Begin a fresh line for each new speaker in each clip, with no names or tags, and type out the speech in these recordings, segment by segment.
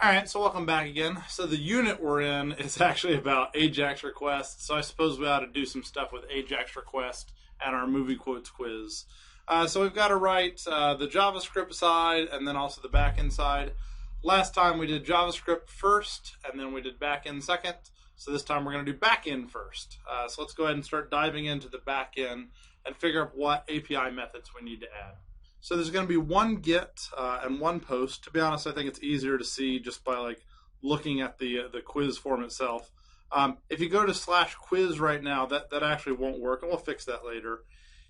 All right, so welcome back again. So the unit we're in is actually about Ajax requests. So I suppose we ought to do some stuff with Ajax request and our movie quotes quiz. So we've got to write the JavaScript side and then also the backend side. Last time we did JavaScript first and then we did backend second. So this time we're going to do backend first. So let's go ahead and start diving into the backend and figure out what API methods we need to add. So there's going to be one get and one post. To be honest, I think it's easier to see just by looking at the quiz form itself. If you go to /quiz right now, that actually won't work, and we'll fix that later.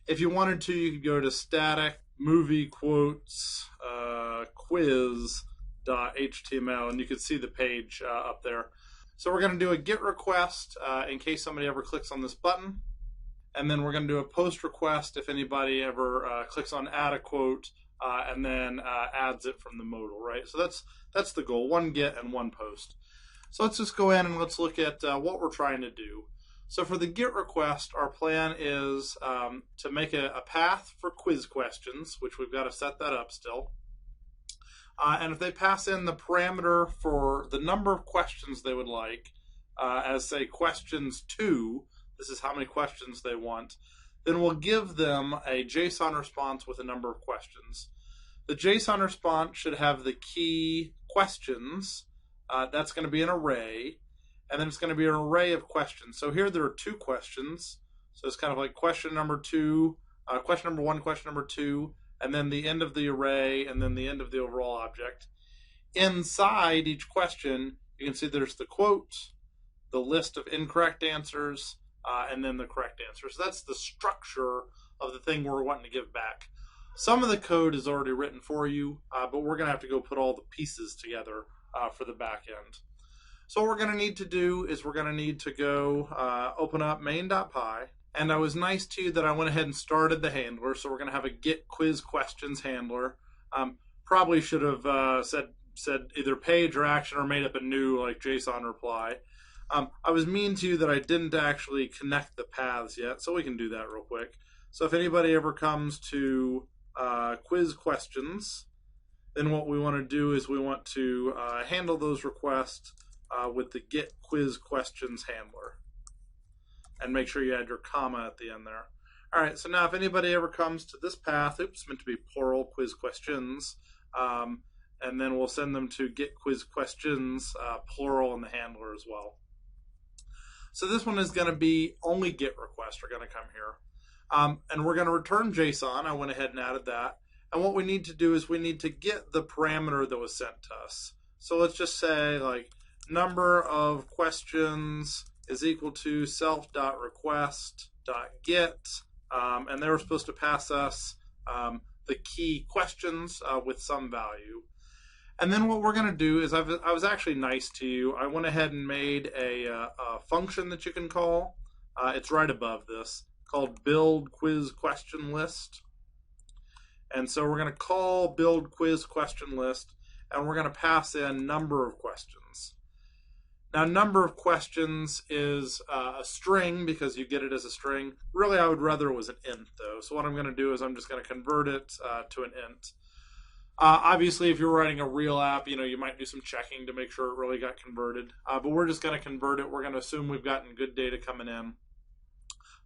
If you wanted to, you could go to static MovieQuotes quiz.html, and you could see the page up there. So we're going to do a get request in case somebody ever clicks on this button. And then we're going to do a post request if anybody ever clicks on add a quote and then adds it from the modal, right? So that's the goal, one get and one post. So let's just go in and let's look at what we're trying to do. So for the get request, our plan is to make a path for quiz questions, which we've got to set that up still. And if they pass in the parameter for the number of questions they would like, as say questions 2, this is how many questions they want, then we'll give them a JSON response with a number of questions. The JSON response should have the key questions. That's going to be an array, and then it's going to be an array of questions. So here there are 2 questions. So it's kind of like question number 2, question number 1, question number 2, and then the end of the array, and then the end of the overall object. Inside each question, you can see there's the quote, the list of incorrect answers, and then the correct answer. So that's the structure of the thing we're wanting to give back. Some of the code is already written for you, but we're going to have to go put all the pieces together for the back end. So what we're going to need to do is we're going to need to go open up main.py. And I was nice to you that I went ahead and started the handler. So we're going to have a get quiz questions handler. Probably should have said either page or action or made up a new JSON reply. I was mean to you that I didn't actually connect the paths yet, so we can do that real quick. So if anybody ever comes to quiz questions, then what we want to do is we want to handle those requests with the get quiz questions handler. And make sure you add your comma at the end there. All right, so now if anybody ever comes to this path, oops, meant to be plural quiz questions, and then we'll send them to get quiz questions, plural in the handler as well. So this one is going to be only get requests are going to come here. And we're going to return JSON. I went ahead and added that. And what we need to do is we need to get the parameter that was sent to us. So let's just say number of questions is equal to self.request.get. And they were supposed to pass us the key questions with some value. And then what we're going to do is I was actually nice to you. I went ahead and made a function that you can call. It's right above this, called build quiz question list. And so we're going to call build quiz question list, and we're going to pass in number of questions. Now, number of questions is a string because you get it as a string. Really, I would rather it was an int, though. So what I'm going to do is I'm just going to convert it to an int. Obviously, if you're writing a real app, you might do some checking to make sure it really got converted. But we're just going to convert it. We're going to assume we've gotten good data coming in.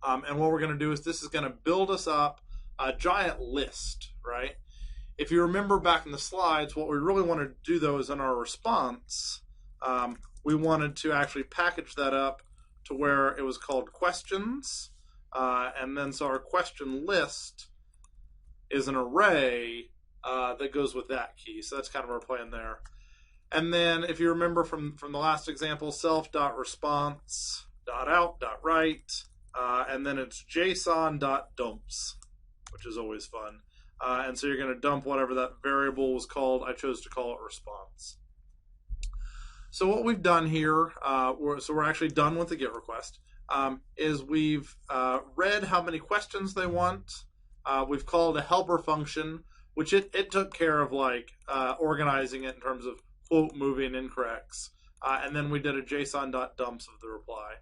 And what we're going to do is this is going to build us up a giant list, right? If you remember back in the slides, what we really wanted to do, though, is in our response, we wanted to actually package that up to where it was called questions. And then so our question list is an array that goes with that key. So that's kind of our plan there. And then if you remember from the last example, self.response.out.write, and then it's json.dumps, which is always fun. And so you're going to dump whatever that variable was called. I chose to call it response. So what we've done here, we're actually done with the get request, is we've read how many questions they want. We've called a helper function, which it took care of organizing it in terms of quote, movie, and incorrects. And then we did a json.dumps of the reply.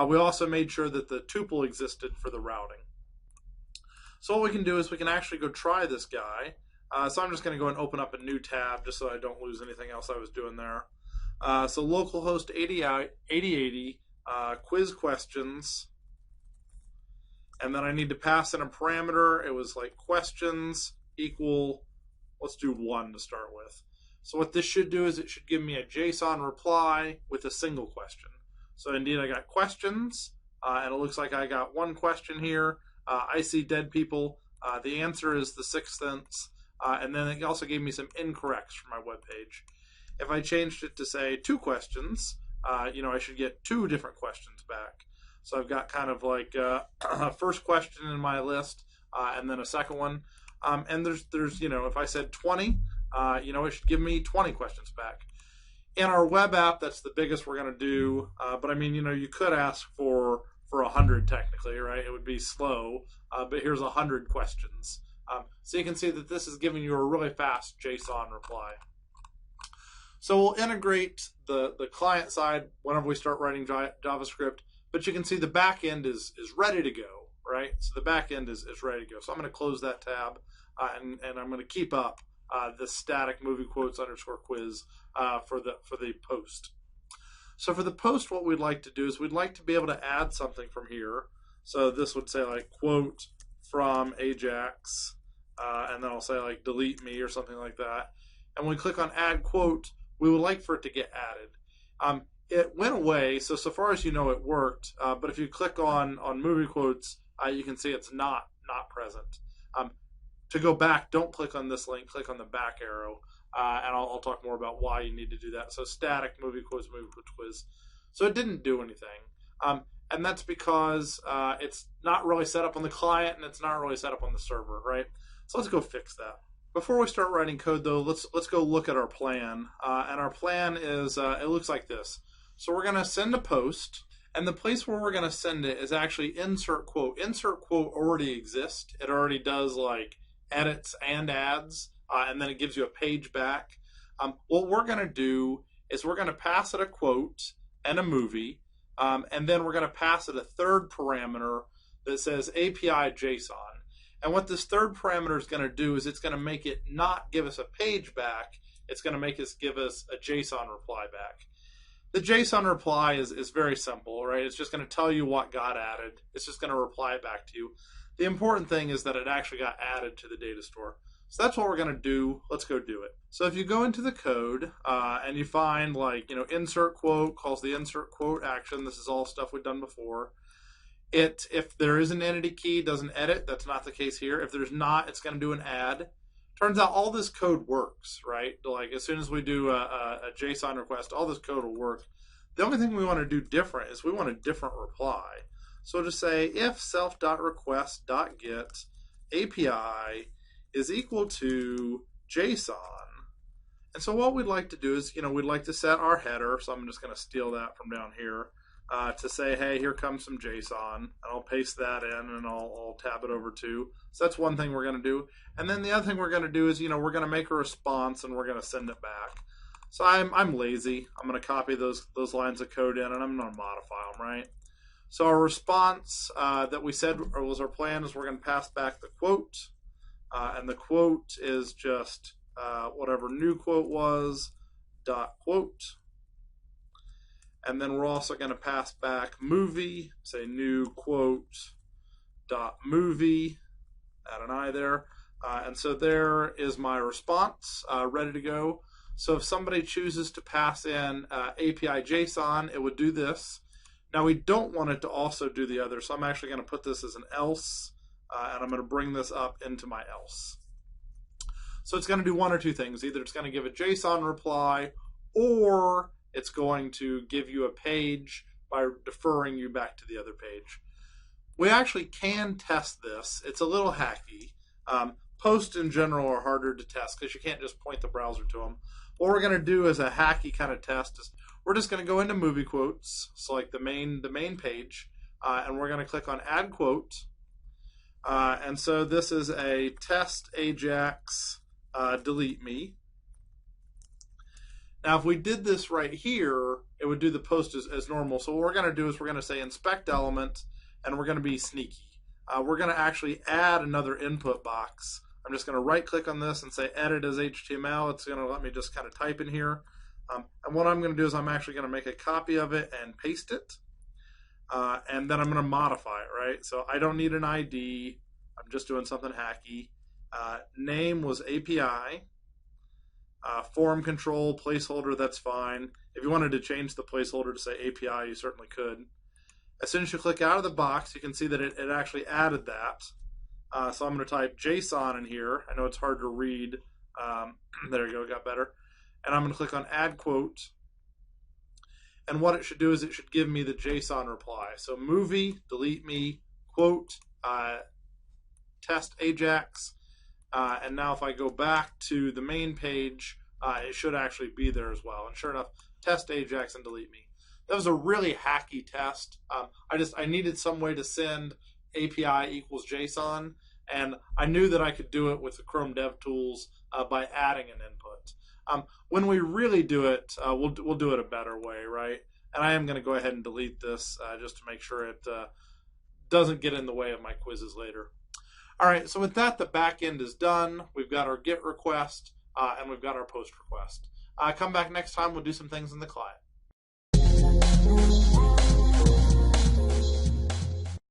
We also made sure that the tuple existed for the routing. So what we can do is we can actually go try this guy. So I'm just going to go and open up a new tab just so I don't lose anything else I was doing there. So localhost 8080, quiz questions. And then I need to pass in a parameter. It was like questions equal, let's do 1 to start with. So what this should do is it should give me a JSON reply with a single question. So indeed I got questions, and it looks like I got one question here. I see dead people. The answer is the 6th sense. And then it also gave me some incorrects for my web page. If I changed it to say 2 questions, I should get 2 different questions back. So I've got kind of like a first question in my list, and then a second one. And there's if I said 20, it should give me 20 questions back. In our web app, that's the biggest we're going to do. But I mean, you could ask for 100 technically, right? It would be slow, but here's 100 questions. So you can see that this is giving you a really fast JSON reply. So we'll integrate the client side whenever we start writing JavaScript, but you can see the backend is ready to go, right? So the backend is ready to go. So I'm going to close that tab, and I'm going to keep up the static MovieQuotes_quiz for the post. So for the post, what we'd like to do is we'd like to be able to add something from here. So this would say like quote from Ajax, and then I'll say like delete me or something like that. And when we click on add quote, we would like for it to get added. It went away, so far as it worked. But if you click on MovieQuotes, you can see it's not present. To go back, don't click on this link. Click on the back arrow, and I'll talk more about why you need to do that. So static MovieQuotes quiz. So it didn't do anything, and that's because it's not really set up on the client and it's not really set up on the server, right? So let's go fix that. Before we start writing code, though, let's go look at our plan. And our plan is it looks like this. So we're going to send a post, and the place where we're going to send it is actually insert quote. Insert quote already exists. It already does like edits and adds, and then it gives you a page back. What we're going to do is we're going to pass it a quote and a movie, and then we're going to pass it a third parameter that says API JSON. And what this third parameter is going to do is it's going to make it not give us a page back. It's going to make us give us a JSON reply back. The JSON reply is very simple, right? It's just going to tell you what got added. It's just going to reply back to you. The important thing is that it actually got added to the data store. So that's what we're going to do. Let's go do it. So if you go into the code and you find like, insert quote, calls the insert quote action. This is all stuff we've done before. If there is an entity key, it doesn't edit. That's not the case here. If there's not, it's going to do an add. Turns out all this code works, right? Like as soon as we do a JSON request, all this code will work. The only thing we want to do different is we want a different reply. So to say if self.request.get API is equal to JSON. And so what we'd like to do is, we'd like to set our header. So I'm just going to steal that from down here. To say, hey, here comes some JSON, and I'll paste that in, and I'll tab it over too. So that's one thing we're going to do. And then the other thing we're going to do is, we're going to make a response, and we're going to send it back. So I'm lazy. I'm going to copy those lines of code in, and I'm going to modify them, right? So our response that we said was our plan is we're going to pass back the quote, and the quote is just whatever new quote was, dot quote. And then we're also going to pass back movie, say new quote dot movie, add an I there. And so there is my response ready to go. So if somebody chooses to pass in API JSON, it would do this. Now we don't want it to also do the other, so I'm actually going to put this as an else, and I'm going to bring this up into my else. So it's going to do one or two things. Either it's going to give a JSON reply, or it's going to give you a page by deferring you back to the other page. We actually can test this. It's a little hacky. Posts in general are harder to test because you can't just point the browser to them. What we're going to do as a hacky kind of test is we're just going to go into MovieQuotes, select the main page, and we're going to click on Add Quote. And so this is a test Ajax delete me. Now, if we did this right here, it would do the post as normal. So what we're going to do is we're going to say inspect element, and we're going to be sneaky. We're going to actually add another input box I'm just going to right click on this and say edit as HTML. It's going to let me just kind of type in here. And what I'm going to do is I'm actually going to make a copy of it and paste it. And then I'm going to modify it, right? So I don't need an ID. I'm just doing something hacky. Name was API. Form control, placeholder, that's fine. If you wanted to change the placeholder to say API, you certainly could. As soon as you click out of the box, you can see that it actually added that. So I'm going to type JSON in here. I know it's hard to read. There you go, it got better. And I'm going to click on Add Quote. And what it should do is it should give me the JSON reply. So movie, delete me, quote, test Ajax. And now if I go back to the main page, it should actually be there as well. And sure enough, test Ajax and delete me. That was a really hacky test. I needed some way to send API equals JSON, and I knew that I could do it with the Chrome DevTools by adding an input. When we really do it, we'll do it a better way, right? And I am going to go ahead and delete this just to make sure it doesn't get in the way of my quizzes later. All right, so with that, the back end is done. We've got our GET request, and we've got our POST request. Come back next time. We'll do some things in the client.